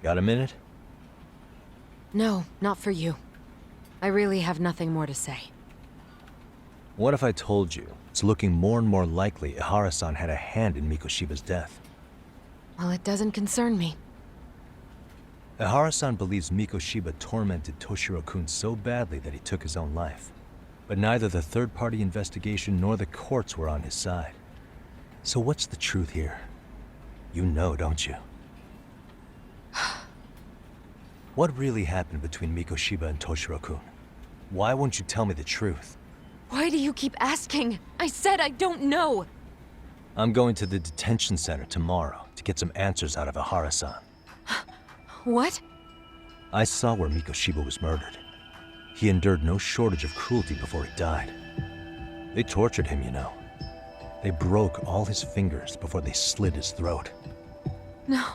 Got a minute? No, not for you. I really have nothing more to say. What if I told you it's looking more and more likely Ihara-san had a hand in Mikoshiba's death? Well, it doesn't concern me. Ihara-san believes Mikoshiba tormented Toshiro-kun so badly that he took his own life. But neither the third-party investigation nor the courts were on his side. So what's the truth here? You know, don't you? What really happened between Mikoshiba and Toshiro-kun? Why won't you tell me the truth? Why do you keep asking? I said I don't know! I'm going to the detention center tomorrow to get some answers out of Ihara-san. What? I saw where Mikoshiba was murdered. He endured no shortage of cruelty before he died. They tortured him, you know. They broke all his fingers before they slit his throat. No.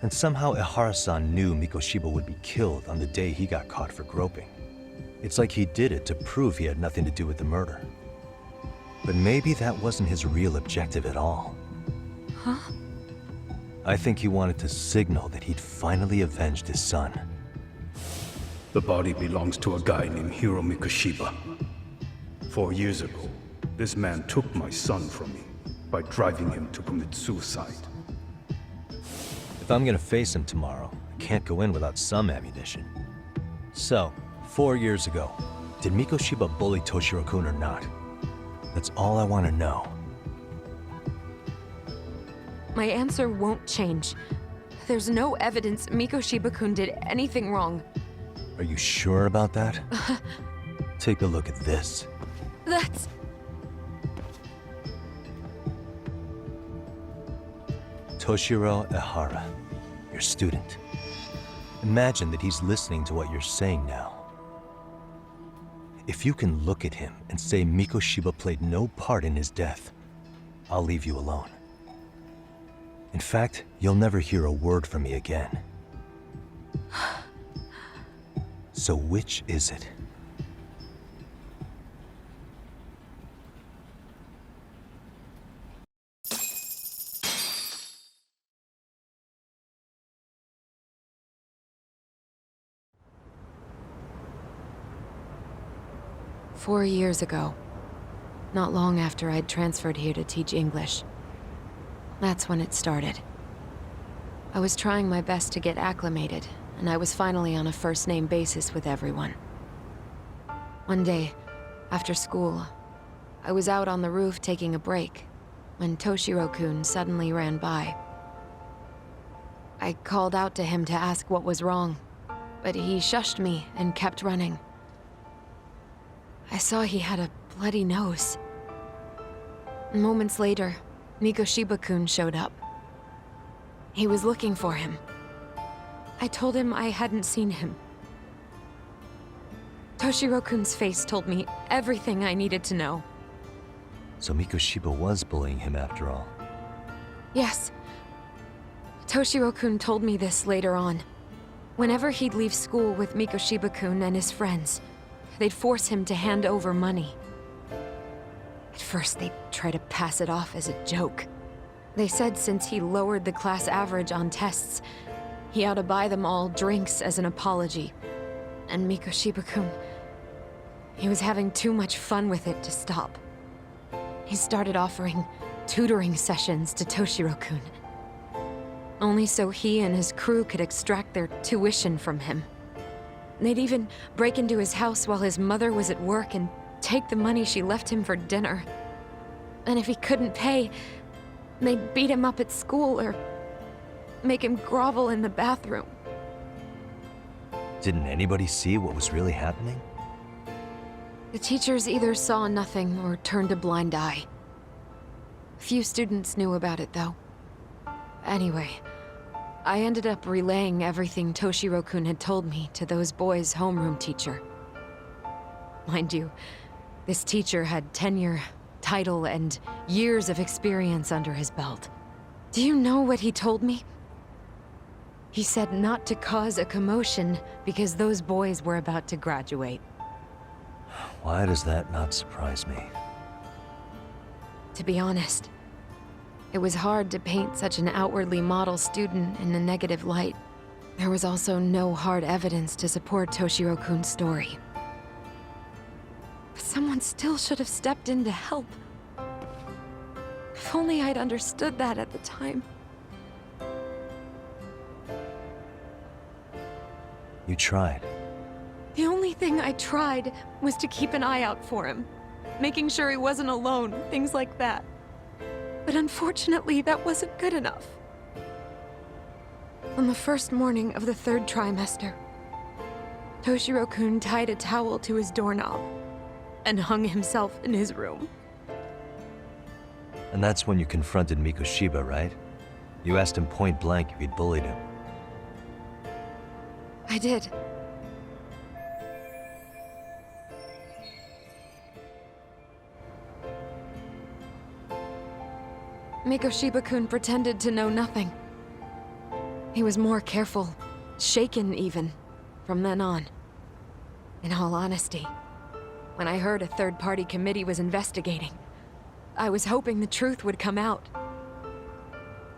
And somehow Ihara-san knew Mikoshiba would be killed on the day he got caught for groping. It's like he did it to prove he had nothing to do with the murder. But maybe that wasn't his real objective at all. Huh? I think he wanted to signal that he'd finally avenged his son. The body belongs to a guy named Hiro Mikoshiba. 4 years ago, this man took my son from me by driving him to commit suicide. If I'm gonna face him tomorrow, I can't go in without some ammunition. So, 4 years ago, did Mikoshiba bully Toshiro-kun or not? That's all I want to know. My answer won't change. There's no evidence Mikoshiba-kun did anything wrong. Are you sure about that? Take a look at this. That's... Toshiro Ihara, your student. Imagine that he's listening to what you're saying now. If you can look at him and say Mikoshiba played no part in his death, I'll leave you alone. In fact, you'll never hear a word from me again. So which is it? "4 years ago, not long after I'd transferred here to teach English. That's when it started. I was trying my best to get acclimated, and I was finally on a first-name basis with everyone. One day, after school, I was out on the roof taking a break, when Toshiro-kun suddenly ran by. I called out to him to ask what was wrong, but he shushed me and kept running. I saw he had a bloody nose. Moments later, Mikoshiba-kun showed up. He was looking for him. I told him I hadn't seen him. Toshiro-kun's face told me everything I needed to know. So Mikoshiba was bullying him after all. Yes. Toshiro-kun told me this later on. Whenever he'd leave school with Mikoshiba-kun and his friends, they'd force him to hand over money. At first, they'd try to pass it off as a joke. They said since he lowered the class average on tests, he ought to buy them all drinks as an apology. And Mikoshiba-kun, he was having too much fun with it to stop. He started offering tutoring sessions to Toshiro-kun. Only so he and his crew could extract their tuition from him. They'd even break into his house while his mother was at work and take the money she left him for dinner. And if he couldn't pay, they'd beat him up at school or make him grovel in the bathroom. Didn't anybody see what was really happening? The teachers either saw nothing or turned a blind eye. Few students knew about it, though. Anyway, I ended up relaying everything Toshiro-kun had told me to those boys' homeroom teacher. Mind you, this teacher had tenure, title, and years of experience under his belt. Do you know what he told me? He said not to cause a commotion because those boys were about to graduate. Why does that not surprise me? To be honest, it was hard to paint such an outwardly model student in a negative light. There was also no hard evidence to support Toshiro-kun's story. But someone still should have stepped in to help. If only I'd understood that at the time. You tried. The only thing I tried was to keep an eye out for him, making sure he wasn't alone, things like that. But unfortunately, that wasn't good enough. On the first morning of the 3rd trimester, Toshiro-kun tied a towel to his doorknob and hung himself in his room. And that's when you confronted Mikoshiba, right? You asked him point blank if he'd bullied him. I did. Mikoshiba-kun pretended to know nothing. He was more careful, shaken even, from then on. In all honesty, when I heard a third-party committee was investigating, I was hoping the truth would come out.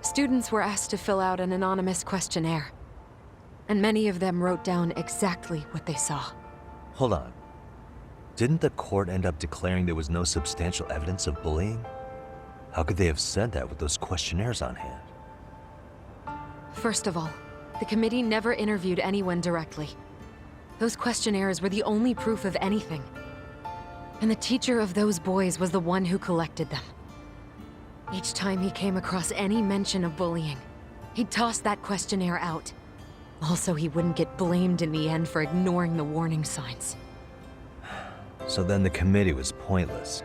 Students were asked to fill out an anonymous questionnaire, and many of them wrote down exactly what they saw. Hold on. Didn't the court end up declaring there was no substantial evidence of bullying? How could they have said that with those questionnaires on hand? First of all, the committee never interviewed anyone directly. Those questionnaires were the only proof of anything. And the teacher of those boys was the one who collected them. Each time he came across any mention of bullying, he'd toss that questionnaire out. Also, he wouldn't get blamed in the end for ignoring the warning signs. So then the committee was pointless.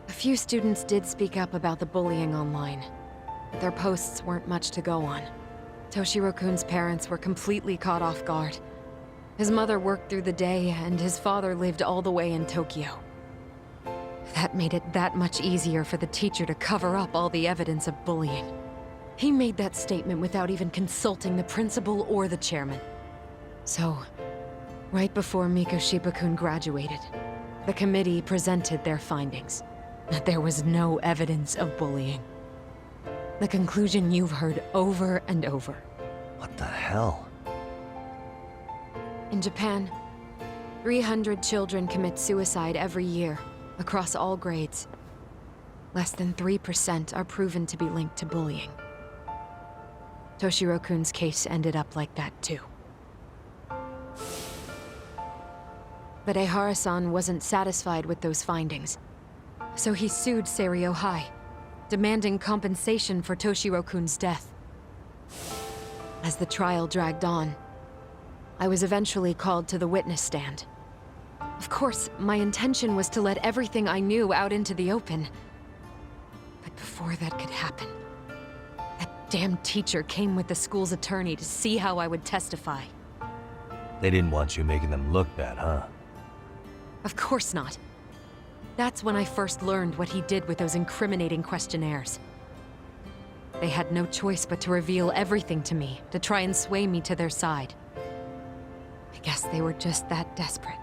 A few students did speak up about the bullying online. Their posts weren't much to go on. Toshiro-kun's parents were completely caught off guard. His mother worked through the day, and his father lived all the way in Tokyo. That made it that much easier for the teacher to cover up all the evidence of bullying. He made that statement without even consulting the principal or the chairman. So, right before Mikoshiba-kun graduated, the committee presented their findings, that there was no evidence of bullying. The conclusion you've heard over and over. What the hell? In Japan, 300 children commit suicide every year, across all grades. Less than 3% are proven to be linked to bullying. Toshiro-kun's case ended up like that too. But Ehara-san wasn't satisfied with those findings, so he sued Seiryo High, demanding compensation for Toshiro-kun's death. As the trial dragged on, I was eventually called to the witness stand. Of course, my intention was to let everything I knew out into the open. But before that could happen, that damn teacher came with the school's attorney to see how I would testify. They didn't want you making them look bad, huh? Of course not. That's when I first learned what he did with those incriminating questionnaires. They had no choice but to reveal everything to me, to try and sway me to their side. I guess they were just that desperate.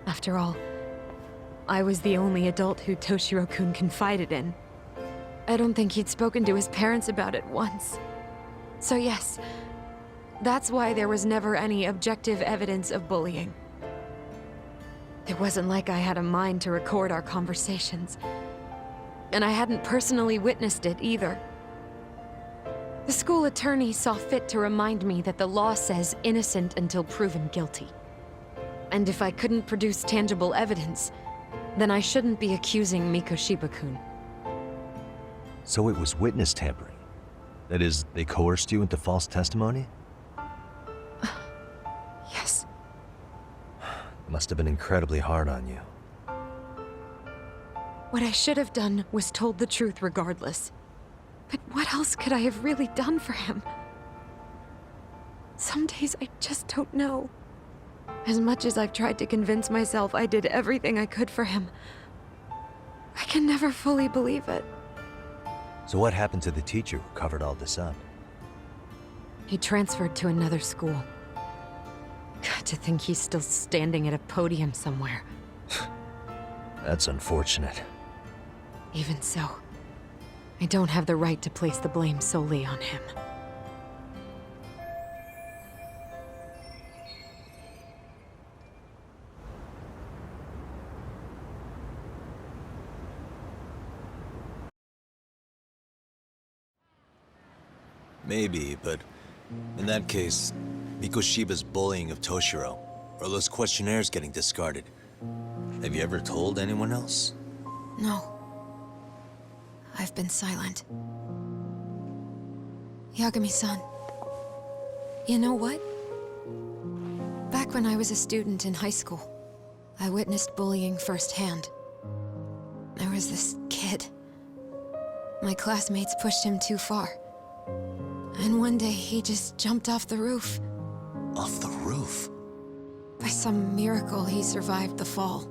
After all, I was the only adult who Toshiro-kun confided in. I don't think he'd spoken to his parents about it once. So yes, that's why there was never any objective evidence of bullying. It wasn't like I had a mind to record our conversations. And I hadn't personally witnessed it either. The school attorney saw fit to remind me that the law says innocent until proven guilty. And if I couldn't produce tangible evidence, then I shouldn't be accusing Mikoshiba-kun. So it was witness tampering? That is, they coerced you into false testimony? Yes. It must have been incredibly hard on you. What I should have done was told the truth regardless. But what else could I have really done for him? Some days I just don't know. As much as I've tried to convince myself I did everything I could for him, I can never fully believe it. So what happened to the teacher who covered all this up? He transferred to another school. God, to think he's still standing at a podium somewhere. That's unfortunate. Even so, I don't have the right to place the blame solely on him. Maybe, but in that case, Mikoshiba's bullying of Toshiro, or those questionnaires getting discarded. Have you ever told anyone else? No. I've been silent. Yagami-san. You know what? Back when I was a student in high school, I witnessed bullying firsthand. There was this kid. My classmates pushed him too far. And one day he just jumped off the roof. Off the roof? By some miracle, he survived the fall.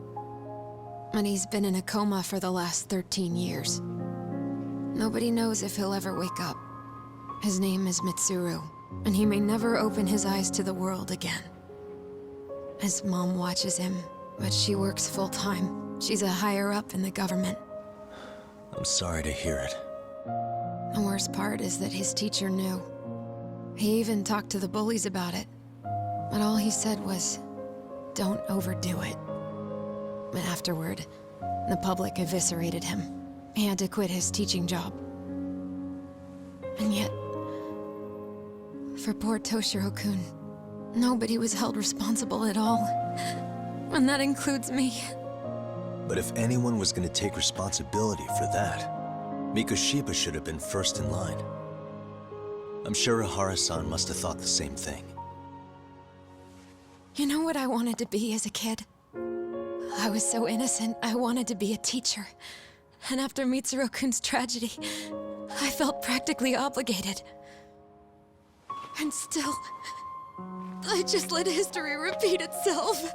And he's been in a coma for the last 13 years. Nobody knows if he'll ever wake up. His name is Mitsuru, and he may never open his eyes to the world again. His mom watches him, but she works full-time. She's a higher-up in the government. I'm sorry to hear it. The worst part is that his teacher knew. He even talked to the bullies about it. But all he said was, don't overdo it. But afterward, the public eviscerated him. He had to quit his teaching job. And yet, for poor Toshiro-kun, nobody was held responsible at all. And that includes me. But if anyone was going to take responsibility for that, Mikoshiba should have been first in line. I'm sure Ihara-san must have thought the same thing. You know what I wanted to be as a kid? I was so innocent, I wanted to be a teacher. And after Mitsuru-kun's tragedy, I felt practically obligated. And still, I just let history repeat itself.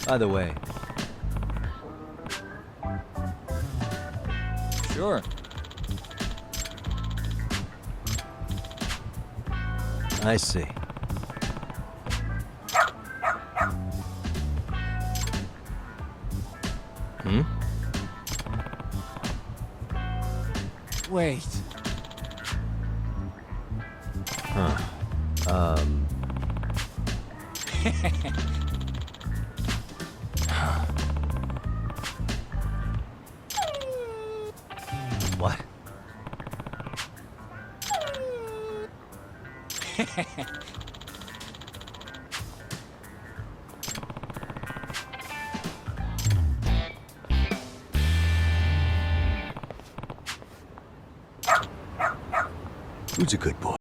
By the way, Sure. I see. Hmm? Wait. Huh. What? Who's a good boy?